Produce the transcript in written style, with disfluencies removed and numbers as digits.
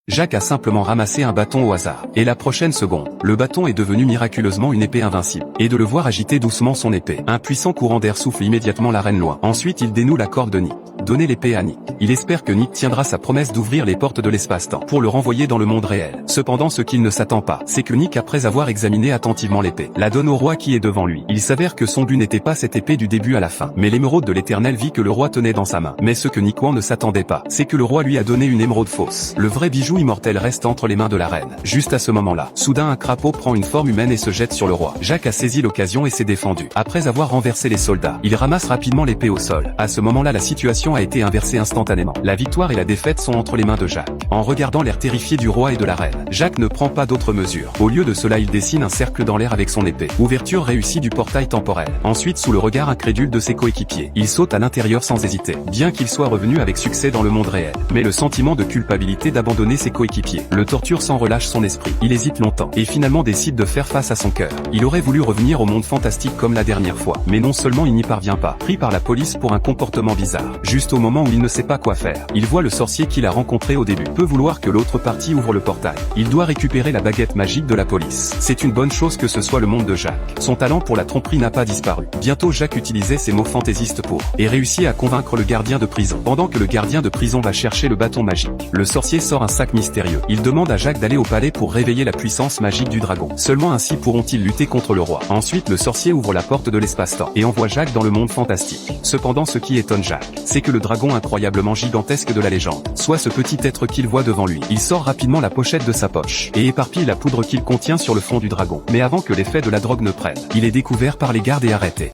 Jacques a simplement ramassé un bâton au hasard. Et la prochaine seconde, le bâton est devenu miraculeusement une épée invincible. Et de le voir agiter doucement son épée. Un puissant courant d'air souffle immédiatement la reine loin. Ensuite il dénoue la corde de Nick. Donner l'épée à Nick. Il espère que Nick tiendra sa promesse d'ouvrir les portes de l'espace-temps pour le renvoyer dans le monde réel. Cependant ce qu'il ne s'attend pas, c'est que Nick, après avoir examiné attentivement l'épée, la donne au roi qui est devant lui. Il s'avère que son but n'était pas cette épée du début à la fin, mais l'émeraude de l'éternel vie que le roi tenait dans sa main. Mais ce que Nick Wan ne s'attendait pas, c'est que le roi lui a donné une émeraude fausse. Le vrai bijou immortel reste entre les mains de la reine. Juste à ce moment-là, soudain un crapaud prend une forme humaine et se jette sur le roi. Jacques a saisi l'occasion et s'est défendu. Après avoir renversé les soldats, il ramasse rapidement l'épée au sol. À ce moment-là, la situation a été inversée instantanément. La victoire et la défaite sont entre les mains de Jacques. En regardant l'air terrifié du roi et de la reine, Jacques ne prend pas d'autres mesures. Au lieu de cela, il dessine un cercle dans l'air avec son épée. Ouverture réussie du portail temporel. Ensuite, sous le regard incrédule de ses coéquipiers, il saute à l'intérieur sans hésiter. Bien qu'il soit revenu avec succès dans le monde réel, mais le sentiment de culpabilité d'abandonner ses coéquipiers le torture sans relâche son esprit. Il hésite longtemps et finalement décide de faire face à son cœur. Il aurait voulu revenir au monde fantastique comme la dernière fois, mais non seulement il n'y parvient pas, pris par la police pour un comportement bizarre. Juste au moment où il ne sait pas quoi faire, il voit le sorcier qu'il a rencontré au début. Peut vouloir que l'autre partie ouvre le portail. Il doit récupérer la baguette magique de la police. C'est une bonne chose que ce soit le monde de Jacques. Son talent pour la tromperie n'a pas disparu. Bientôt Jacques utilisait ses mots fantaisistes pour et réussit à convaincre le gardien de prison. Pendant que le gardien de prison va chercher le bâton magique, le sorcier sort un sac mystérieux. Il demande à Jacques d'aller au palais pour réveiller la puissance magique du dragon. Seulement ainsi pourront-ils lutter contre le roi. Ensuite le sorcier ouvre la porte de l'espace-temps et envoie Jacques dans le monde fantastique. Cependant ce qui étonne Jacques, c'est que le dragon incroyablement gigantesque de la légende, soit ce petit être qu'il voit devant lui. Il sort rapidement la pochette de sa poche et éparpille la poudre qu'il contient sur le fond du dragon. Mais avant que l'effet de la drogue ne prenne, il est découvert par les gardes et arrêté.